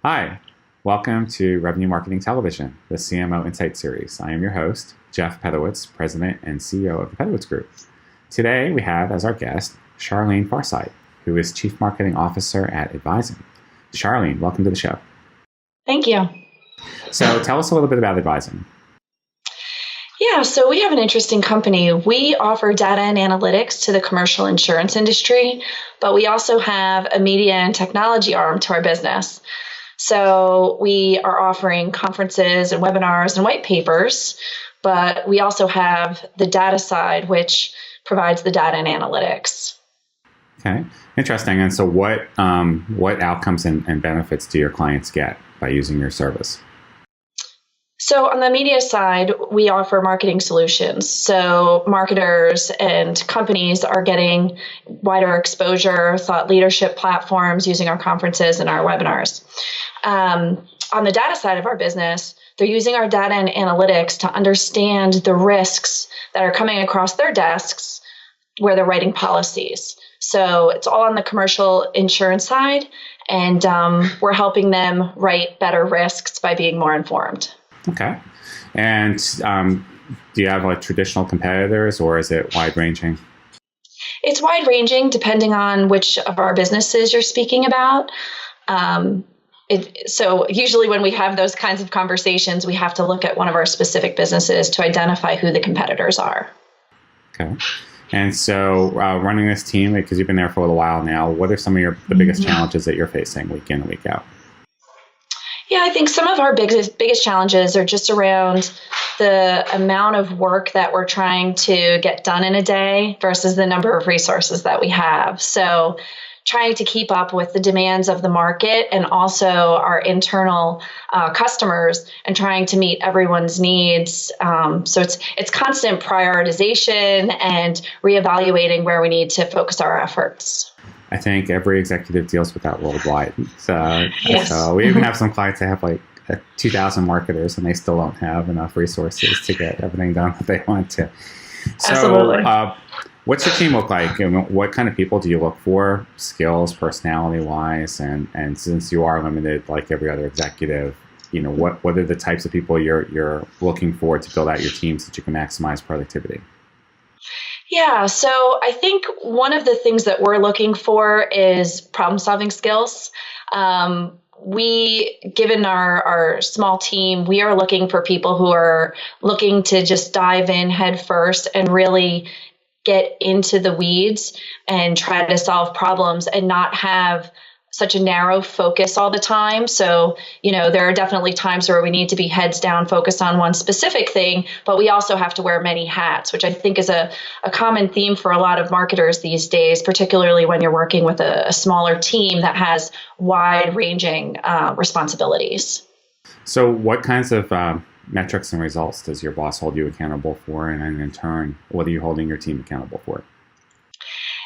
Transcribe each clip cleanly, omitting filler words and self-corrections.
Hi, welcome to Revenue Marketing Television, the CMO Insights series. I am your host, Jeff Pedowitz, President and CEO of the Pedowitz Group. Today we have as our guest Charlene Farside, who is Chief Marketing Officer at Advisen. Charlene, welcome to the show. Thank you. So tell us a little bit about Advisen. Yeah, so we have an interesting company. We offer data and analytics to the commercial insurance industry, but we also have a media and technology arm to our business. So we are offering conferences and webinars and white papers, but we also have the data side, which provides the data and analytics. Okay, interesting. And so what outcomes and benefits do your clients get by using your service? So on the media side, we offer marketing solutions. So marketers and companies are getting wider exposure, thought leadership platforms using our conferences and our webinars. On the data side of our business, they're using our data and analytics to understand the risks that are coming across their desks where they're writing policies. So it's all on the commercial insurance side, and we're helping them write better risks by being more informed. Okay. And do you have like traditional competitors, or is it wide ranging? It's wide ranging depending on which of our businesses you're speaking about. So usually when we have those kinds of conversations, we have to look at one of our specific businesses to identify who the competitors are. Okay. And so running this team, because you've been there for a little while now, what are some of the biggest challenges that you're facing week in and week out? Yeah, I think some of our biggest challenges are just around the amount of work that we're trying to get done in a day versus the number of resources that we have. So trying to keep up with the demands of the market and also our internal customers and trying to meet everyone's needs. So it's constant prioritization and reevaluating where we need to focus our efforts. I think every executive deals with that worldwide. Yes. So we even have some clients that have like 2,000 marketers and they still don't have enough resources to get everything done that they want to. So, Absolutely. What's your team look like? And what kind of people do you look for, skills, personality-wise? And since you are limited, like every other executive, what are the types of people you're looking for to build out your team so that you can maximize productivity? Yeah, so I think one of the things that we're looking for is problem-solving skills. Given our small team, we are looking for people who are looking to just dive in head first and really get into the weeds and try to solve problems and not have such a narrow focus all the time. So, there are definitely times where we need to be heads down focused on one specific thing, but we also have to wear many hats, which I think is a common theme for a lot of marketers these days, particularly when you're working with a smaller team that has wide-ranging responsibilities. So what kinds of metrics and results does your boss hold you accountable for? And then in turn, what are you holding your team accountable for?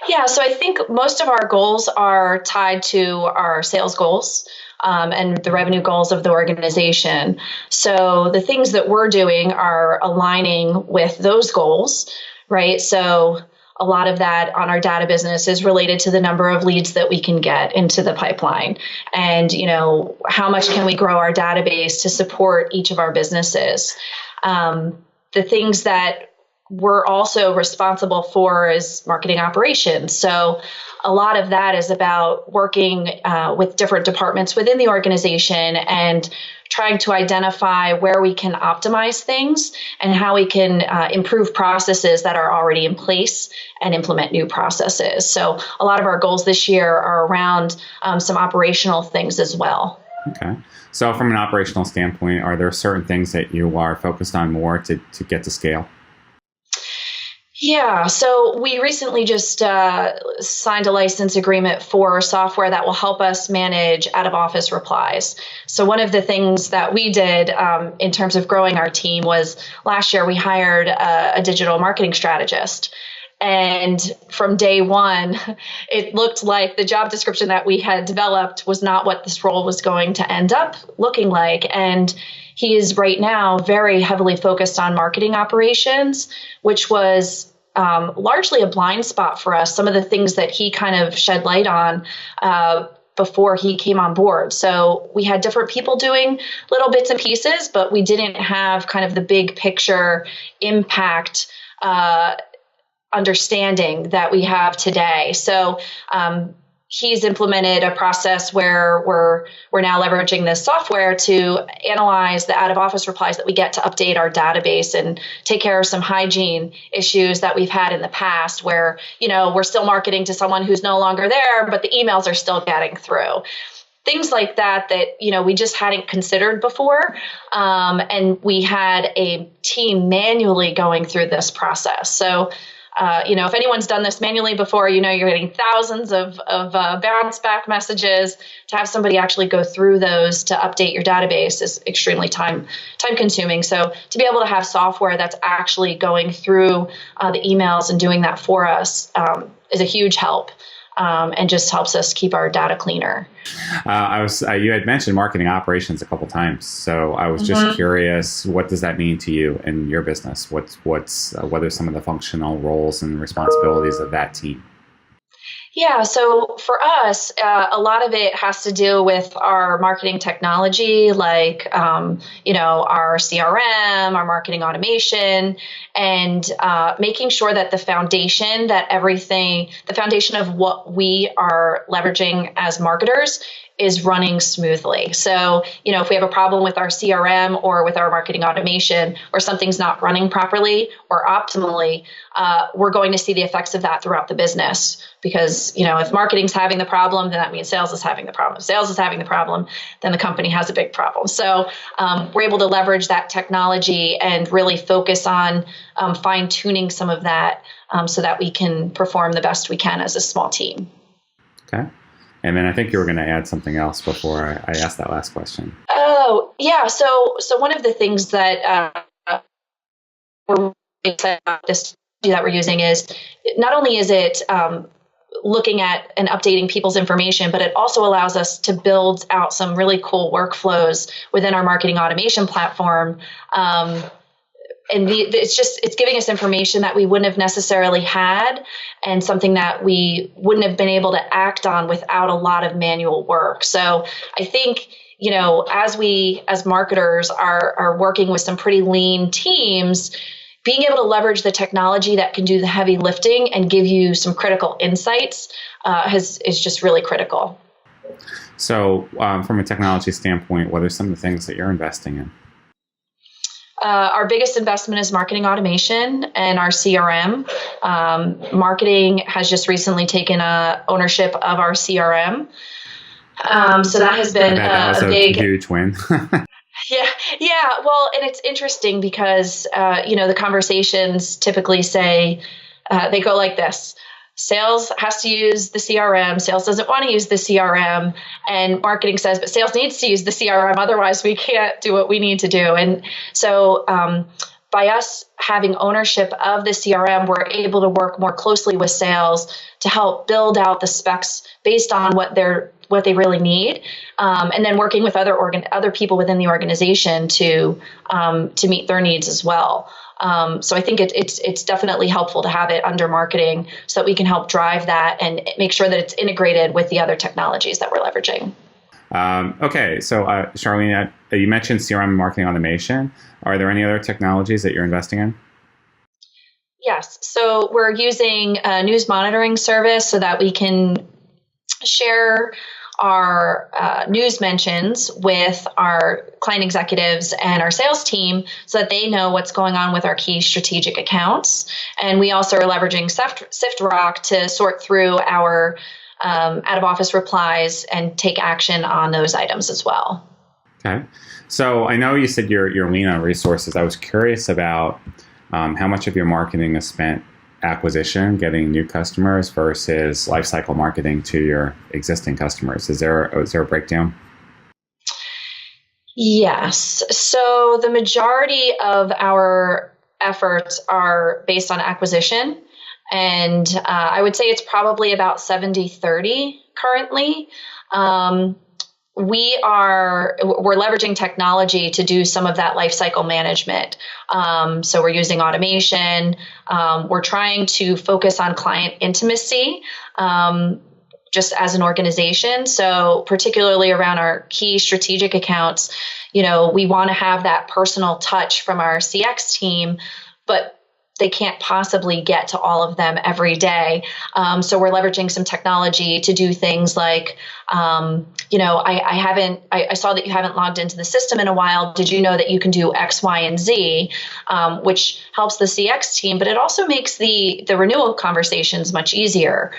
Yeah, so I think most of our goals are tied to our sales goals and the revenue goals of the organization. So the things that we're doing are aligning with those goals, right? So a lot of that on our data business is related to the number of leads that we can get into the pipeline. And, how much can we grow our database to support each of our businesses? The things that we're also responsible for is marketing operations. So a lot of that is about working with different departments within the organization and trying to identify where we can optimize things and how we can improve processes that are already in place and implement new processes. So a lot of our goals this year are around some operational things as well. Okay. So from an operational standpoint, are there certain things that you are focused on more to get to scale? Yeah, so we recently just signed a license agreement for software that will help us manage out-of-office replies. So one of the things that we did in terms of growing our team was last year we hired a digital marketing strategist. And from day one, it looked like the job description that we had developed was not what this role was going to end up looking like. And he is right now very heavily focused on marketing operations, which was largely a blind spot for us. Some of the things that he kind of shed light on before he came on board. So we had different people doing little bits and pieces, but we didn't have kind of the big picture impact understanding that we have today. So he's implemented a process where we're now leveraging this software to analyze the out of office replies that we get to update our database and take care of some hygiene issues that we've had in the past where, we're still marketing to someone who's no longer there, but the emails are still getting through. Things like that we just hadn't considered before. And we had a team manually going through this process. So if anyone's done this manually before, you're getting thousands of bounce back messages. To have somebody actually go through those to update your database is extremely time consuming. So to be able to have software that's actually going through the emails and doing that for us is a huge help. And just helps us keep our data cleaner. You had mentioned marketing operations a couple times, so I was just curious, what does that mean to you in your business? What are some of the functional roles and responsibilities of that team? Yeah, so for us, a lot of it has to do with our marketing technology, like our CRM, our marketing automation, and making sure that the foundation of what we are leveraging as marketers is running smoothly. So, if we have a problem with our CRM or with our marketing automation or something's not running properly or optimally, we're going to see the effects of that throughout the business. Because, if marketing's having the problem, then that means sales is having the problem. If sales is having the problem, then the company has a big problem. So we're able to leverage that technology and really focus on fine tuning some of that so that we can perform the best we can as a small team. Okay. And then I think you were going to add something else before I asked that last question. Oh, yeah. So one of the things that we're excited about this that we're using is not only is it looking at and updating people's information, but it also allows us to build out some really cool workflows within our marketing automation platform. And it's giving us information that we wouldn't have necessarily had and something that we wouldn't have been able to act on without a lot of manual work. So I think, as marketers are working with some pretty lean teams, being able to leverage the technology that can do the heavy lifting and give you some critical insights is just really critical. So from a technology standpoint, what are some of the things that you're investing in? Our biggest investment is marketing automation and our CRM. Marketing has just recently taken ownership of our CRM. So that has been that was a big, huge win. Yeah. Well, and it's interesting because, the conversations typically say, they go like this. Sales has to use the CRM. Sales doesn't want to use the CRM. And marketing says, but sales needs to use the CRM. Otherwise, we can't do what we need to do. And so by us having ownership of the CRM, we're able to work more closely with sales to help build out the specs based on what they really need, and then working with other people within the organization to meet their needs as well. So I think it's definitely helpful to have it under marketing so that we can help drive that and make sure that it's integrated with the other technologies that we're leveraging. Okay, so Charlene, you mentioned CRM and marketing automation. Are there any other technologies that you're investing in? Yes, so we're using a news monitoring service so that we can share our news mentions with our client executives and our sales team so that they know what's going on with our key strategic accounts. And we also are leveraging SiftRock to sort through our out-of-office replies and take action on those items as well. Okay. So I know you said you're lean on resources. I was curious about how much of your marketing is spent acquisition, getting new customers versus lifecycle marketing to your existing customers. Is there a breakdown? Yes. So the majority of our efforts are based on acquisition. And I would say it's probably about 70-30 currently. We're leveraging technology to do some of that lifecycle management. So we're using automation. We're trying to focus on client intimacy, just as an organization. So particularly around our key strategic accounts, we want to have that personal touch from our CX team, but they can't possibly get to all of them every day. So we're leveraging some technology to do things like, I saw that you haven't logged into the system in a while. Did you know that you can do X, Y, and Z, which helps the CX team, but it also makes the renewal conversations much easier.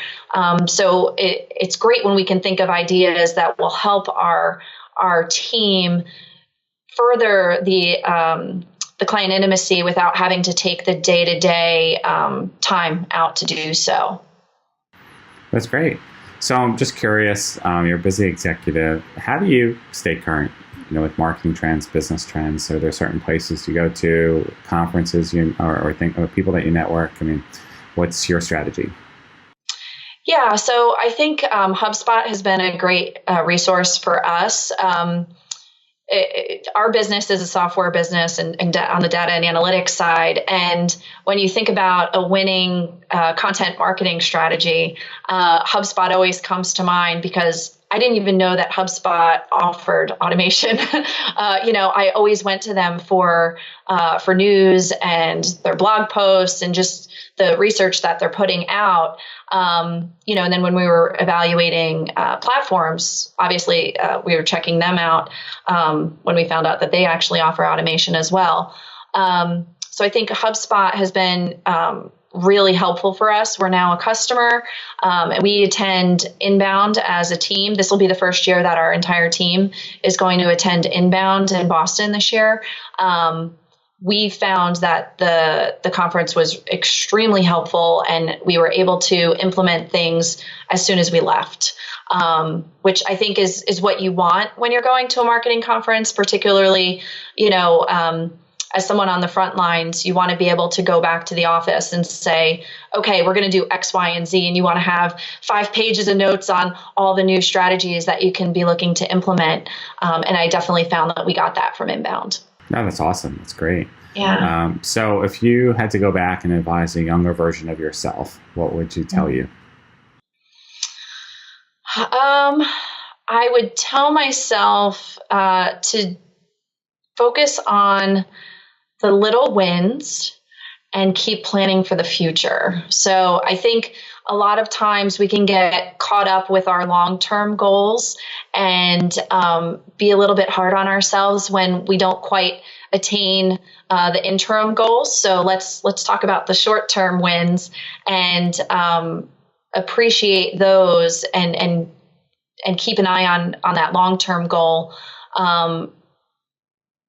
So it's great when we can think of ideas that will help our team further the client intimacy without having to take the day-to-day time out to do so. That's great. So I'm just curious, you're a busy executive. How do you stay current, with marketing trends, business trends? Are there certain places you go to, conferences or people that you network? I mean, what's your strategy? Yeah, so I think HubSpot has been a great resource for us. Our business is a software business and on the data and analytics side. And when you think about a winning content marketing strategy, HubSpot always comes to mind because I didn't even know that HubSpot offered automation. I always went to them for news and their blog posts and just the research that they're putting out. And then when we were evaluating platforms, obviously we were checking them out when we found out that they actually offer automation as well. So I think HubSpot has been really helpful for us. We're now a customer, and we attend Inbound as a team. This will be the first year that our entire team is going to attend Inbound in Boston this year. We found that the conference was extremely helpful, and we were able to implement things as soon as we left, which I think is what you want when you're going to a marketing conference, particularly, as someone on the front lines. You want to be able to go back to the office and say, okay, we're going to do X, Y, and Z. And you want to have 5 pages of notes on all the new strategies that you can be looking to implement. And I definitely found that we got that from Inbound. No, that's awesome. That's great. Yeah. So if you had to go back and advise a younger version of yourself, what would you tell you? I would tell myself to focus on the little wins and keep planning for the future. So I think a lot of times we can get caught up with our long-term goals and be a little bit hard on ourselves when we don't quite attain the interim goals. So let's talk about the short-term wins and appreciate those and keep an eye on that long-term goal.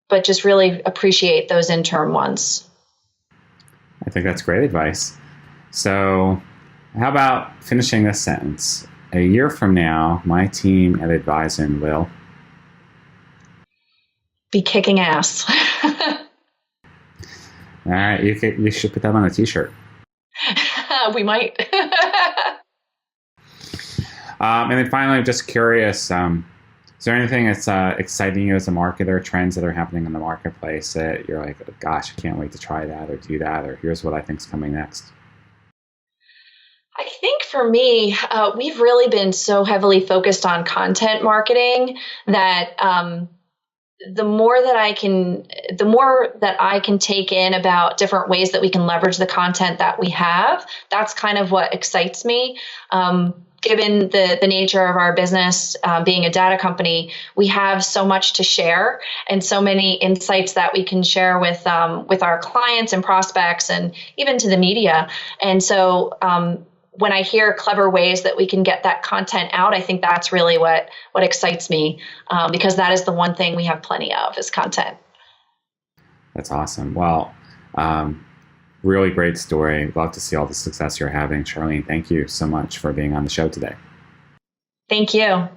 But just really appreciate those interim ones. I think that's great advice. So how about finishing this sentence? A year from now, my team at Advisen will be kicking ass. All right, you should put that on a t-shirt. We might. And then finally, I'm just curious, is there anything that's exciting you as a marketer, trends that are happening in the marketplace that you're like, oh, gosh, I can't wait to try that or do that, or here's what I think is coming next? I think for me, we've really been so heavily focused on content marketing that the more that I can take in about different ways that we can leverage the content that we have, that's kind of what excites me. Given the nature of our business, being a data company, we have so much to share and so many insights that we can share with our clients and prospects and even to the media. And so when I hear clever ways that we can get that content out, I think that's really what excites me, because that is the one thing we have plenty of is content. That's awesome. Well, really great story. Love to see all the success you're having. Charlene, thank you so much for being on the show today. Thank you.